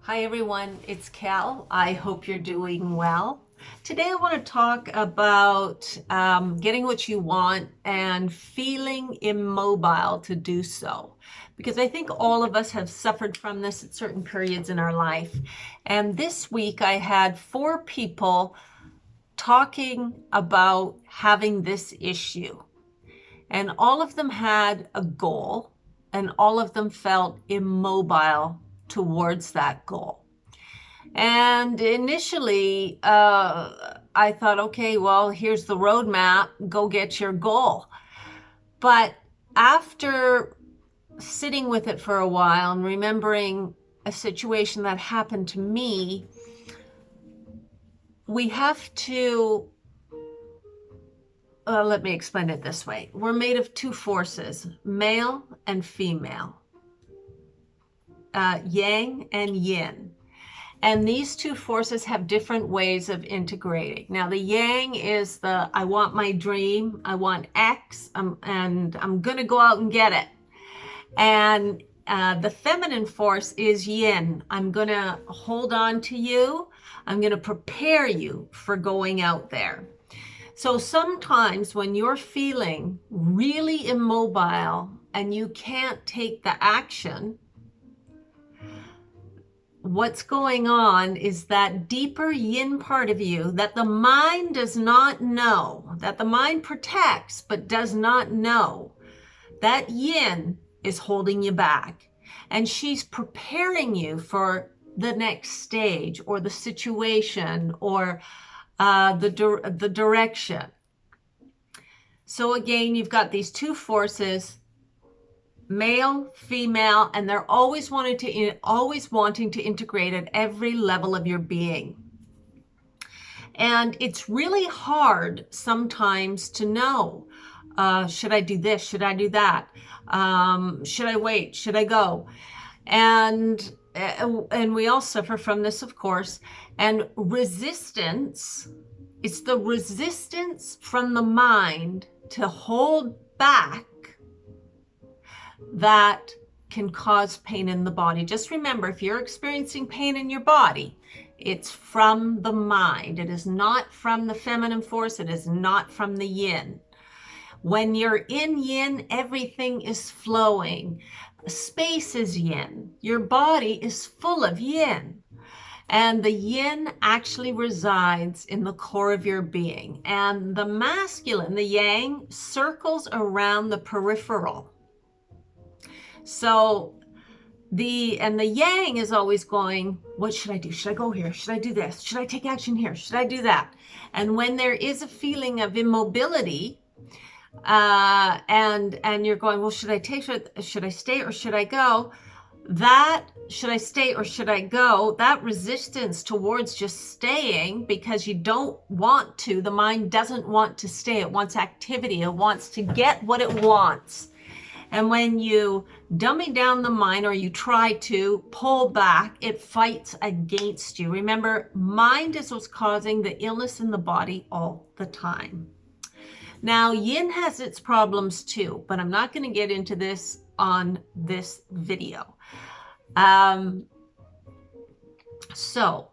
Hi everyone, it's Cal. I hope you're doing well. Today I want to talk about getting what you want and feeling immobile to do so. Because I think all of us have suffered from this at certain periods in our life. And this week I had 4 people talking about having this issue. And all of them had a goal, and all of them felt immobile towards that goal. And initially, I thought, okay, well, here's the roadmap, go get your goal. But after sitting with it for a while and remembering a situation that happened to me, we have to, let me explain it this way. We're made of 2 forces, male and female, yang and yin. And these 2 forces have different ways of integrating. Now, the yang is the, I want my dream, I want X, and I'm going to go out and get it. And the feminine force is yin. I'm going to hold on to you. I'm going to prepare you for going out there. So sometimes when you're feeling really immobile and you can't take the action, what's going on is that deeper yin part of you that the mind does not know, that the mind protects but does not know, that yin is holding you back. And she's preparing you for the next stage or the situation or the direction. So again, you've got these 2 forces, male, female, and they're always wanting to integrate at every level of your being. And it's really hard sometimes to know, should I do this? Should I do that? Should I wait? Should I go? And we all suffer from this, of course. And resistance, it's the resistance from the mind to hold back that can cause pain in the body. Just remember, if you're experiencing pain in your body, it's from the mind. It is not from the feminine force. It is not from the yin. When you're in yin, everything is flowing. Space is yin. Your body is full of yin. And the yin actually resides in the core of your being. And the masculine, the yang, circles around the peripheral. So the yang is always going, what should I do? Should I go here? Should I do this? Should I take action here? Should I do that? And when there is a feeling of immobility, and you're going, well, should I stay or should I go? That should I stay or should I go? That resistance towards just staying because you don't want to, the mind doesn't want to stay. It wants activity. It wants to get what it wants. And when you dummy down the mind or you try to pull back, it fights against you. Remember, mind is what's causing the illness in the body all the time. Now, yin has its problems too, but I'm not going to get into this on this video. So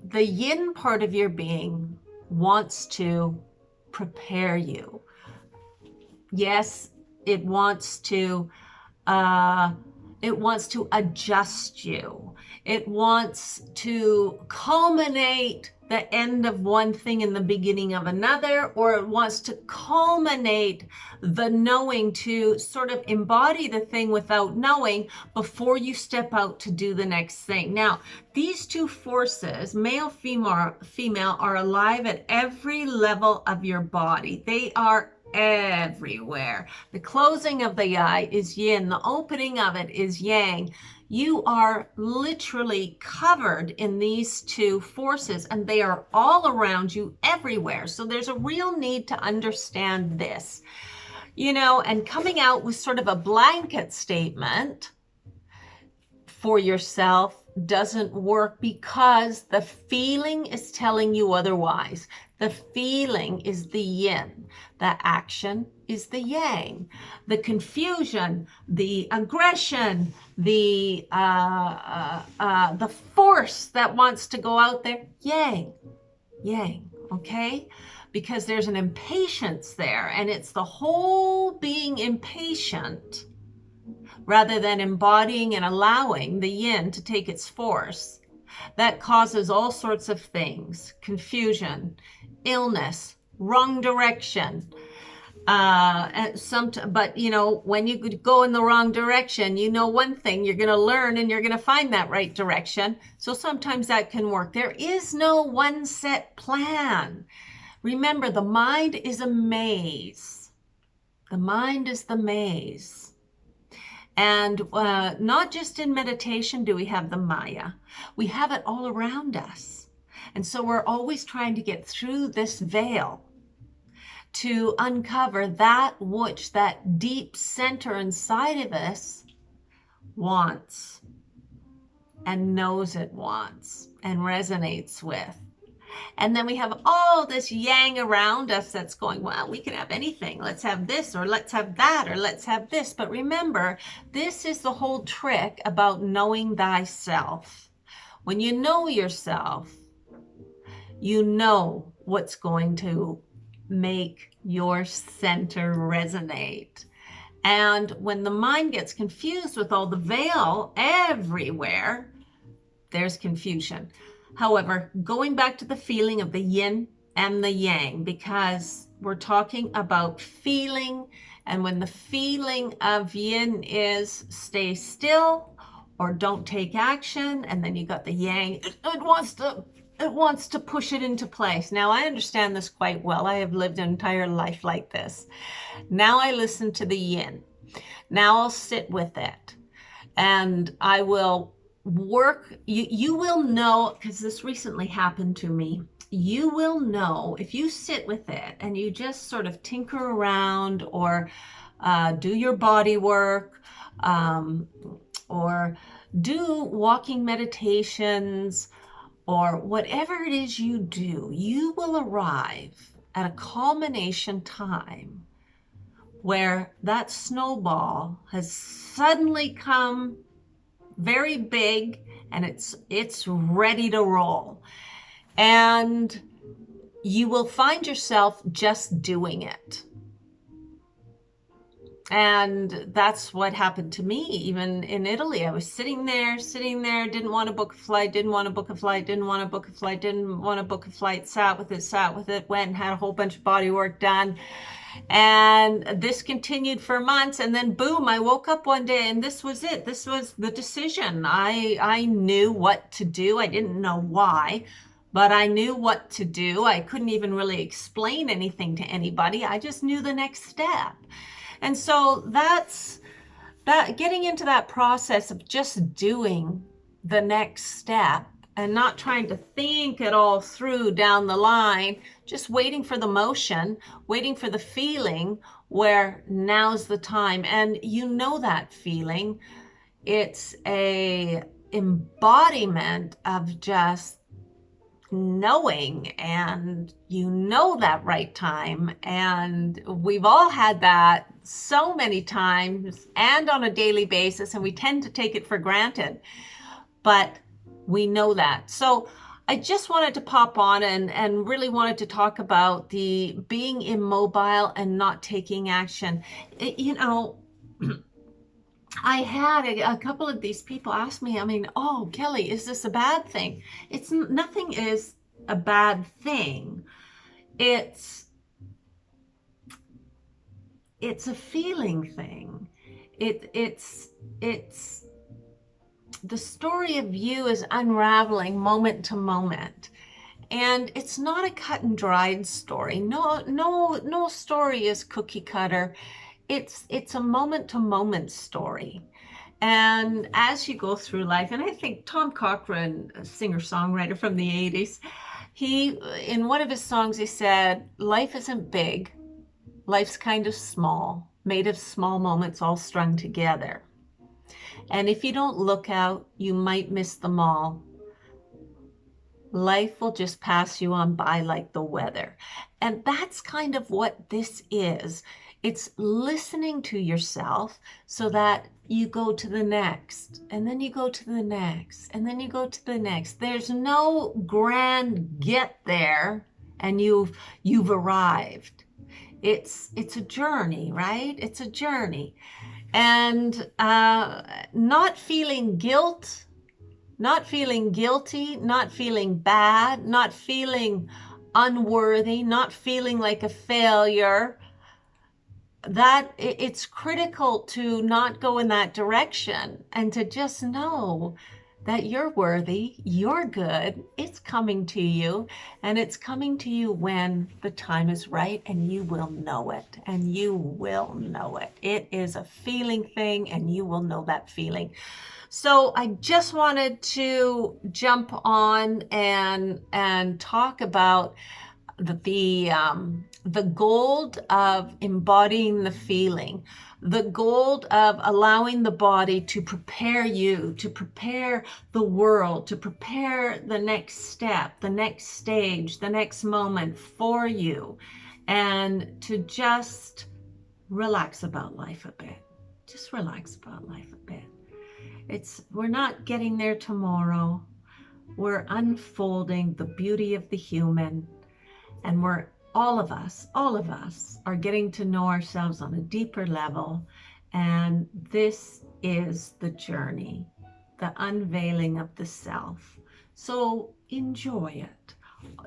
the yin part of your being wants to prepare you. Yes, it wants to adjust you. It wants to culminate the end of one thing in the beginning of another, or it wants to culminate the knowing to sort of embody the thing without knowing before you step out to do the next thing. Now, these 2 forces, male, female, are alive at every level of your body. They are everywhere. The closing of the eye is yin. The opening of it is yang. You are literally covered in these 2 forces, and they are all around you everywhere. So there's a real need to understand this, and coming out with sort of a blanket statement for yourself doesn't work because the feeling is telling you otherwise. The feeling is the yin. The action is the yang. The confusion, the aggression, the force that wants to go out there, yang, yang, okay? Because there's an impatience there, and it's the whole being impatient rather than embodying and allowing the yin to take its force that causes all sorts of things: confusion, illness, wrong direction. But you know, when you go in the wrong direction, you know one thing, you're going to learn and you're going to find that right direction. So sometimes that can work. There is no one set plan. Remember, the mind is a maze. The mind is the maze. And not just in meditation do we have the Maya. We have it all around us. And so we're always trying to get through this veil to uncover that which that deep center inside of us wants and knows it wants and resonates with. And then we have all this yang around us that's going, well, we can have anything. Let's have this, or let's have that, or let's have this. But remember, this is the whole trick about knowing thyself. When you know yourself, you know what's going to make your center resonate. And when the mind gets confused with all the veil everywhere, there's confusion. However, going back to the feeling of the yin and the yang, because we're talking about feeling, and when the feeling of yin is stay still or don't take action, and then you got the yang, it wants to push it into place. Now, I understand this quite well. I have lived an entire life like this. Now I listen to the yin. Now I'll sit with it, and I will work. You will know, because this recently happened to me. You will know if you sit with it and you just sort of tinker around, or do your body work, or do walking meditations, or whatever it is you do, you will arrive at a culmination time where that snowball has suddenly come very big, and it's ready to roll. And you will find yourself just doing it. And that's what happened to me, even in Italy. I was sitting there, didn't want to book a flight, didn't want to book a flight, sat with it, went and had a whole bunch of body work done. And this continued for months, and then boom, I woke up one day and this was it. This was the decision. I knew what to do. I didn't know why, but I knew what to do. I couldn't even really explain anything to anybody. I just knew the next step. And so that's that, getting into that process of just doing the next step and not trying to think it all through down the line, just waiting for the motion, waiting for the feeling where now's the time. And you know that feeling. It's a embodiment of just knowing, and you know that right time. And we've all had that so many times and on a daily basis, and we tend to take it for granted, but we know that. So I just wanted to pop on and really wanted to talk about the being immobile and not taking action. I had a couple of these people ask me, oh, Kelly, is this a bad thing? Nothing is a bad thing. It's a feeling thing. It's the story of you is unraveling moment to moment. And it's not a cut and dried story. No story is cookie cutter. It's a moment to moment story. And as you go through life, and I think Tom Cochrane, a singer-songwriter from the 80s, in one of his songs, he said, life isn't big. Life's kind of small, made of small moments all strung together. And if you don't look out, you might miss them all. Life will just pass you on by like the weather. And that's kind of what this is. It's listening to yourself so that you go to the next, and then you go to the next, and then you go to the next. There's no grand get there and you've arrived. It's a journey, right? It's a journey. And not feeling guilt, not feeling guilty, not feeling bad, not feeling unworthy, not feeling like a failure, that it's critical to not go in that direction and to just know that you're worthy, you're good, it's coming to you, and it's coming to you when the time is right, and you will know it, and you will know it. It is a feeling thing, and you will know that feeling. So I just wanted to jump on and talk about the gold of embodying the feeling, the gold of allowing the body to prepare you, to prepare the world, to prepare the next step, the next stage, the next moment for you, and to just relax about life a bit. Just relax about life a bit. We're not getting there tomorrow. We're unfolding the beauty of the human, and we're all of us are getting to know ourselves on a deeper level. And this is the journey, the unveiling of the self. So enjoy it.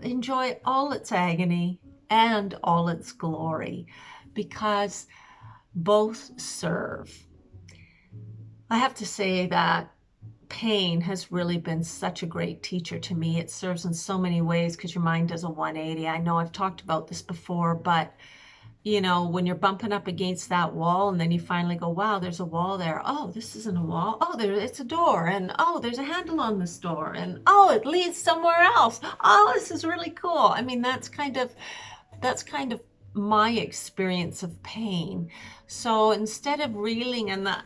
Enjoy all its agony and all its glory, because both serve. I have to say that pain has really been such a great teacher to me. It serves in so many ways because your mind does a 180. I know I've talked about this before, but you know, when you're bumping up against that wall and then you finally go, wow, there's a wall there. Oh, this isn't a wall. Oh, it's a door. And oh, there's a handle on this door. And oh, it leads somewhere else. Oh, this is really cool. I mean, that's kind of my experience of pain. So instead of reeling in the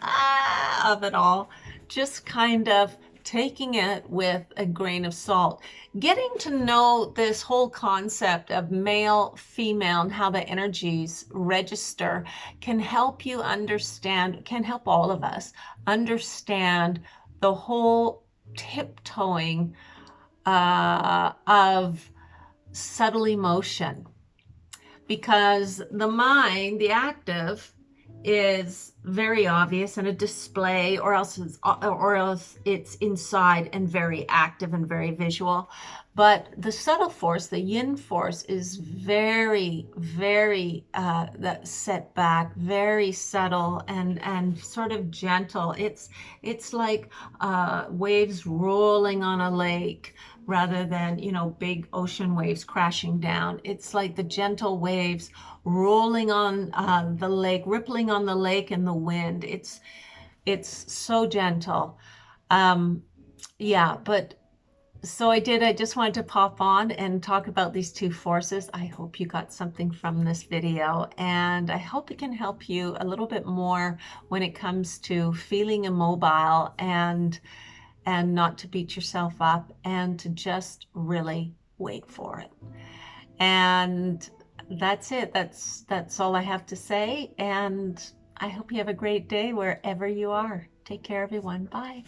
of it all, just kind of taking it with a grain of salt, getting to know this whole concept of male, female, and how the energies register can help you understand, can help all of us understand the whole tiptoeing of subtle emotion. Because the mind, the active, is very obvious and a display, or else it's inside and very active and very visual. But the subtle force, the yin force, is very, very that set back, very subtle and sort of gentle. It's like waves rolling on a lake, rather than, you know, big ocean waves crashing down. It's like the gentle waves rolling on the lake, rippling on the lake in the wind. It's so gentle. Yeah, but so I just wanted to pop on and talk about these two forces. I hope you got something from this video, and I hope it can help you a little bit more when it comes to feeling immobile, and not to beat yourself up, and to just really wait for it. And that's it. That's all I have to say. And I hope you have a great day wherever you are. Take care, everyone. Bye.